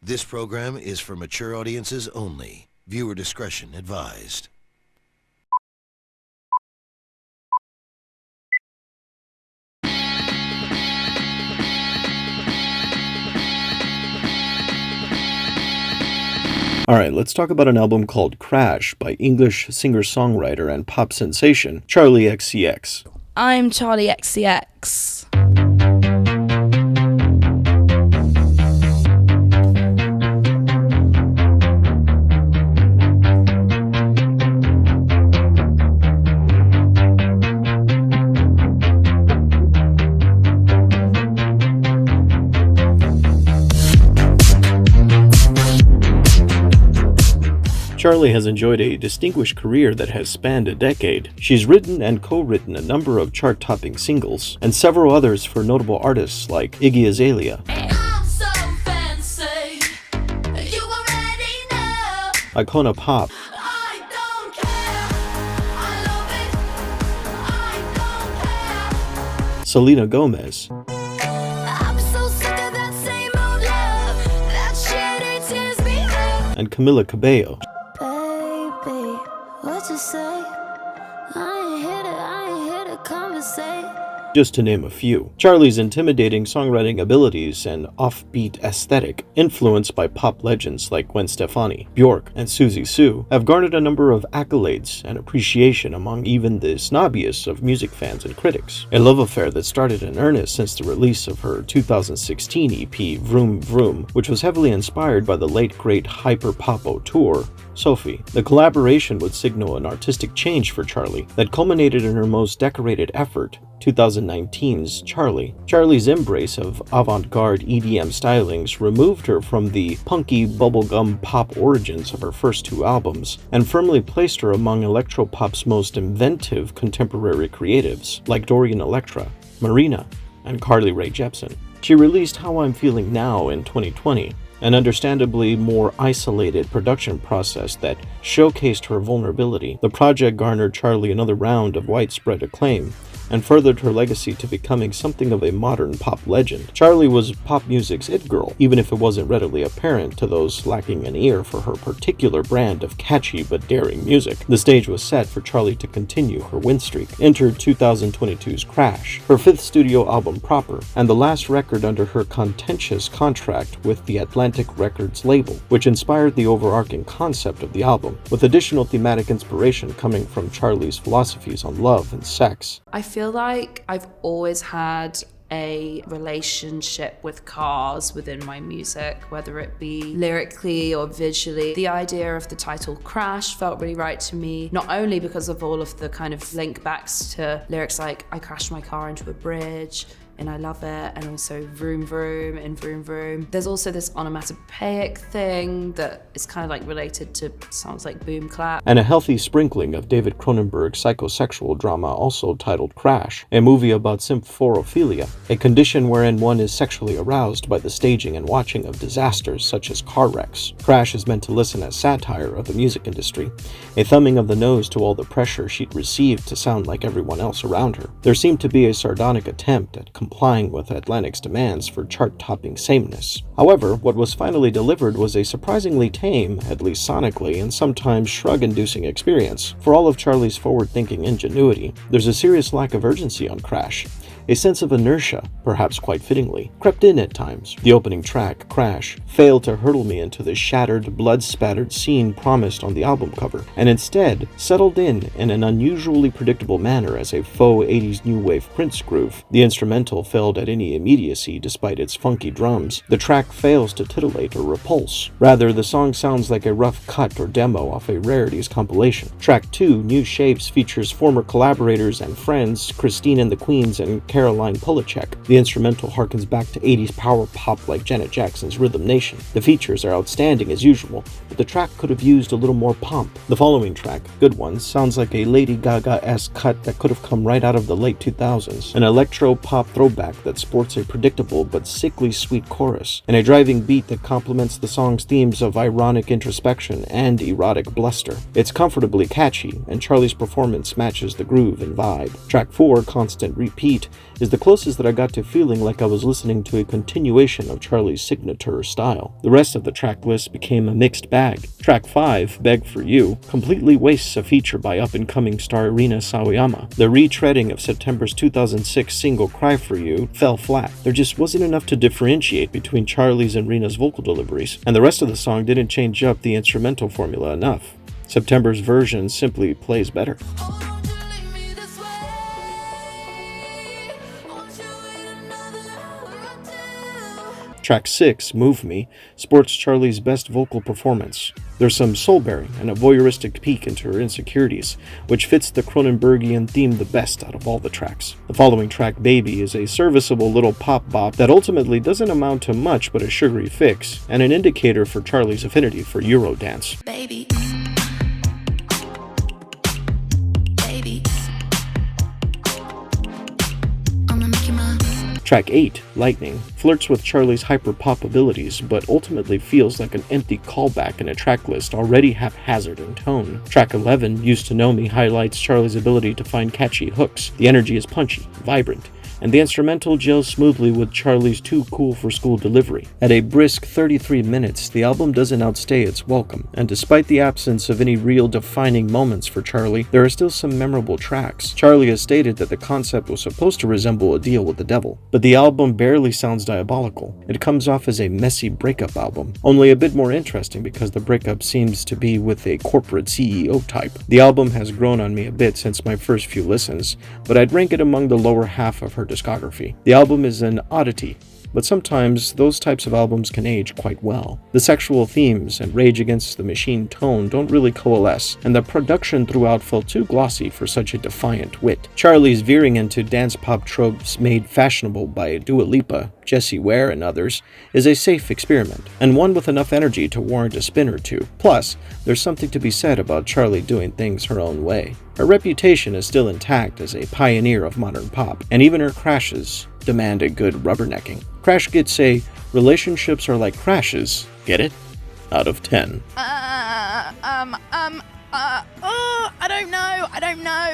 This program is for mature audiences only. Viewer discretion advised. Alright, let's talk about an album called Crash by English singer-songwriter and pop sensation Charli XCX. I'm Charli XCX. Charli has enjoyed a distinguished career that has spanned a decade. She's written and co-written a number of chart-topping singles, and several others for notable artists like Iggy Azalea, Icona Pop, Selena Gomez, and Camila Cabello. Just to name a few. Charli's intimidating songwriting abilities and offbeat aesthetic, influenced by pop legends like Gwen Stefani, Bjork, and Suzy Sue, have garnered a number of accolades and appreciation among even the snobbiest of music fans and critics. A love affair that started in earnest since the release of her 2016 EP Vroom Vroom, which was heavily inspired by the late great hyper-pop auteur Sophie. The collaboration would signal an artistic change for Charli that culminated in her most decorated effort, 2019's Charli. Charli's embrace of avant-garde EDM stylings removed her from the punky bubblegum pop origins of her first two albums, and firmly placed her among electropop's most inventive contemporary creatives, like Dorian Electra, Marina, and Carly Rae Jepsen. She released How I'm Feeling Now in 2020, an understandably more isolated production process that showcased her vulnerability. The project garnered Charli another round of widespread acclaim, and furthered her legacy to becoming something of a modern pop legend. Charli was pop music's it girl, even if it wasn't readily apparent to those lacking an ear for her particular brand of catchy but daring music. The stage was set for Charli to continue her win streak. Entered 2022's Crash, her fifth studio album proper, and the last record under her contentious contract with the Atlantic Records label, which inspired the overarching concept of the album, with additional thematic inspiration coming from Charli's philosophies on love and sex. I feel like I've always had a relationship with cars within my music, whether it be lyrically or visually. The idea of the title Crash felt really right to me, not only because of all of the kind of link backs to lyrics like I crashed my car into a bridge and I love it, and also Vroom Vroom and Vroom Vroom. There's also this onomatopoeic thing that is kind of like related to sounds like boom clap. And a healthy sprinkling of David Cronenberg's psychosexual drama also titled Crash, a movie about symphorophilia, a condition wherein one is sexually aroused by the staging and watching of disasters such as car wrecks. Crash is meant to listen as satire of the music industry, a thumbing of the nose to all the pressure she'd received to sound like everyone else around her. There seemed to be a sardonic attempt at complying with Atlantic's demands for chart-topping sameness. However, what was finally delivered was a surprisingly tame, at least sonically, and sometimes shrug-inducing experience. For all of Charli's forward-thinking ingenuity, there's a serious lack of urgency on Crash. A sense of inertia, perhaps quite fittingly, crept in at times. The opening track, Crash, failed to hurtle me into the shattered, blood-spattered scene promised on the album cover, and instead settled in an unusually predictable manner as a faux 80s new wave Prince groove. The instrumental failed at any immediacy despite its funky drums. The track fails to titillate or repulse. Rather, the song sounds like a rough cut or demo off a rarities compilation. Track 2, New Shapes, features former collaborators and friends Christine and the Queens and Caroline Polachek. The instrumental harkens back to 80s power pop like Janet Jackson's Rhythm Nation. The features are outstanding as usual, but the track could have used a little more pomp. The following track, Good Ones, sounds like a Lady Gaga-esque cut that could have come right out of the late 2000s. An electro-pop throwback that sports a predictable but sickly sweet chorus, and a driving beat that complements the song's themes of ironic introspection and erotic bluster. It's comfortably catchy, and Charli's performance matches the groove and vibe. Track 4, Constant Repeat, is the closest that I got to feeling like I was listening to a continuation of Charli's signature style. The rest of the track list became a mixed bag. Track 5, Beg For You, completely wastes a feature by up-and-coming star Rina Sawayama. The retreading of September's 2006 single Cry For You fell flat. There just wasn't enough to differentiate between Charli's and Rina's vocal deliveries, and the rest of the song didn't change up the instrumental formula enough. September's version simply plays better. Track 6, Move Me, sports Charli's best vocal performance. There's some soul-bearing and a voyeuristic peek into her insecurities, which fits the Cronenbergian theme the best out of all the tracks. The following track, Baby, is a serviceable little pop bop that ultimately doesn't amount to much but a sugary fix, and an indicator for Charli's affinity for Eurodance. Baby. Track 8, Lightning, flirts with Charli's hyper-pop abilities, but ultimately feels like an empty callback in a track list already haphazard in tone. Track 11, Used to Know Me, highlights Charli's ability to find catchy hooks. The energy is punchy, vibrant, and the instrumental gels smoothly with Charli's too cool for school delivery. At a brisk 33 minutes, the album doesn't outstay its welcome, and despite the absence of any real defining moments for Charli, there are still some memorable tracks. Charli has stated that the concept was supposed to resemble a deal with the devil, but the album barely sounds diabolical. It comes off as a messy breakup album, only a bit more interesting because the breakup seems to be with a corporate CEO type. The album has grown on me a bit since my first few listens, but I'd rank it among the lower half of her discography. The album is an oddity, but sometimes those types of albums can age quite well. The sexual themes and Rage Against the Machine tone don't really coalesce, and the production throughout felt too glossy for such a defiant wit. Charli's veering into dance pop tropes made fashionable by Dua Lipa, Jessie Ware, and others is a safe experiment, and one with enough energy to warrant a spin or two. Plus, there's something to be said about Charli doing things her own way. Her reputation is still intact as a pioneer of modern pop, and even her crashes demand a good rubbernecking. Crash gets a relationships are like crashes, get it? Out of 10. I don't know.